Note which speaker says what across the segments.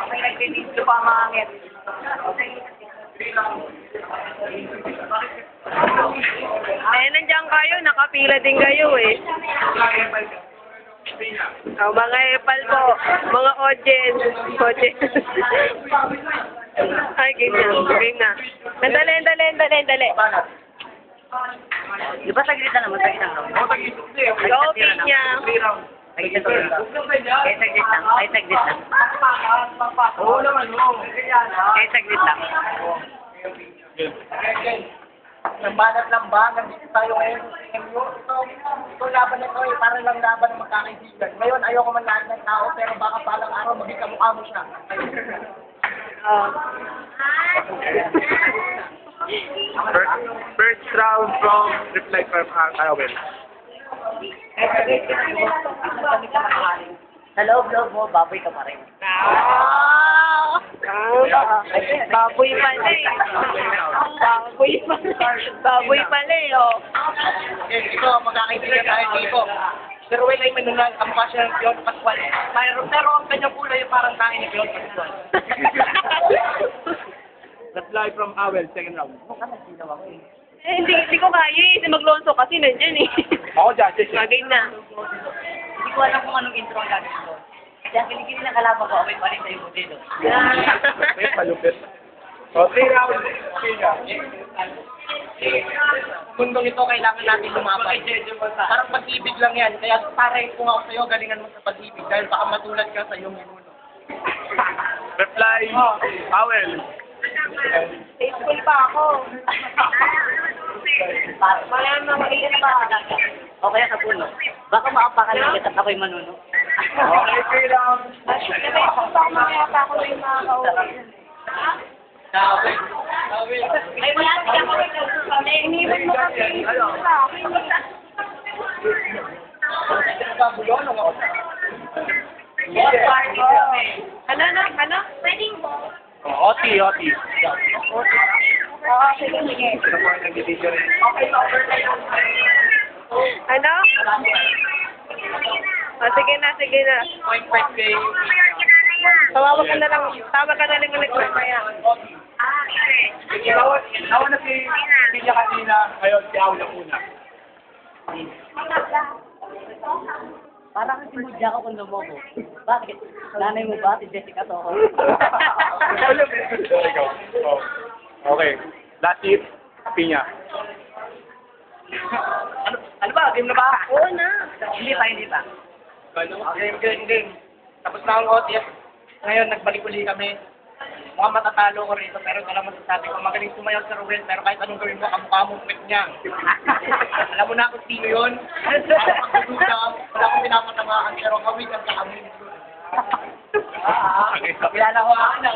Speaker 1: May nagdidito pa mangit.
Speaker 2: Eh, nandiyan kayo, nakapila din kayo eh. Oh, mga epal po, mga audience. Ay, ganyan, ganyan. Dali.
Speaker 1: Di ba saglit na naman, saglit lang.
Speaker 2: Go, Pinya.
Speaker 1: Saglit lang. Ay, saglit lang.
Speaker 3: Oo naman, oo.
Speaker 1: Ay, saglit lang.
Speaker 3: Lambanat-lamban, nandito tayo ngayon. Ito laban na ito eh, para lang laban ng magkakaibigan. Ngayon, ayoko man lahat ng tao, pero baka palang araw maging kamukha mo siya.
Speaker 4: First round from Reply from Kawel.
Speaker 1: Sa loob-loob mo, baboy ka pa rin.
Speaker 2: Baboy pala eh. Baboy pala eh, oh.
Speaker 3: Ito, magkakaibigan tayo dito. Pero when ay manunan, kamukha siya ng Pion Pascual. Pero ang kanyang kulay parang tayo ni Pion Pascual.
Speaker 4: Reply from Awel, second round.
Speaker 2: Eh, hindi ko kaya eh. Si Maglonso kasi nandyan eh.
Speaker 4: Ako judges eh.
Speaker 2: Bagay na.
Speaker 1: Hindi ko alam kung anong intro ang gagawin ko. Kasi ang kilikili ng kalaban ko, okay pa rin sa'yo modelo.
Speaker 4: May palupit. So, 3 rounds.
Speaker 3: Mundong ito, kailangan natin lumabay. Parang pag-ibig lang yan. Kaya pare kung ako sa'yo, galingan mo sa pag-ibig. Dahil baka matulad ka sa iyong minuno.
Speaker 4: Reply, Awel.
Speaker 2: Faithful pa ako.
Speaker 1: Wala na makikita na ba? O kaya sa puno. Baka makapakaligit at ako'y manuno.
Speaker 4: Okay, 3 rounds.
Speaker 2: Mamaya pa ako yung mga kauwi.
Speaker 1: Ay, wala siya ako.
Speaker 2: Iniwan mo kasi sa akin. Ano?
Speaker 4: Oti.
Speaker 2: Oo, sige.
Speaker 4: Ito po ang nag-video rin.
Speaker 2: Ano? Oh, sige na.
Speaker 3: Point 5 kay
Speaker 2: Tawag ka na lang ulit mamaya.
Speaker 4: Ako na si Pilla kanina, ngayon si Awel ang una.
Speaker 1: Parang si Mudya ko kung lumobo. Bakit? Nanay mo ba? Si Jessica to ako.
Speaker 4: Okay. Last hit, Pinya.
Speaker 3: Ano ba? Game na ba?
Speaker 2: Oo na.
Speaker 1: Hindi pa.
Speaker 3: Game. Tapos na ang OTF. Ngayon, nagbalik uli kami. Mukhang matatalo ko rito, pero ito lang masasabi ko. Magaling sumayaw sa Ruel, pero kahit anong gawin mo, kamukha mo kwek niya. Alam mo na kung sino yun? Wala akong pinapatamaan, pero kawin ang kakawin. Kilala ko ako na.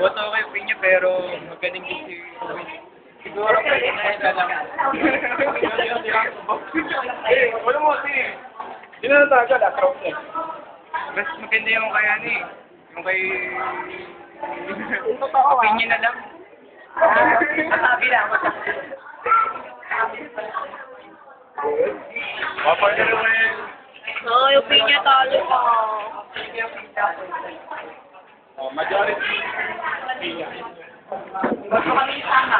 Speaker 4: Boto ko kay Pinya pero magaling din si Ruel. Siguro pwede na yun lang. Wala mo kasi. Hindi na natagal, last round eh. Mas maganda yung kaya ni. Yung kay... Pinya na lang.
Speaker 1: Sabi lang.
Speaker 4: Wapag na Ruel.
Speaker 2: Oo, yung pinya talo pa.
Speaker 4: Majority. Pinya.
Speaker 3: Gusto kami sana.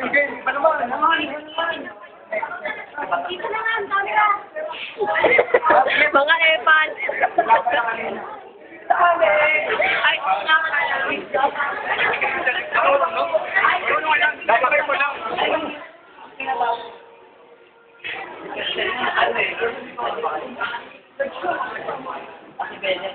Speaker 3: Game. Ano ba?
Speaker 2: Mga epan. Ay,
Speaker 4: Dapat mo lang.
Speaker 1: Kasi Belen.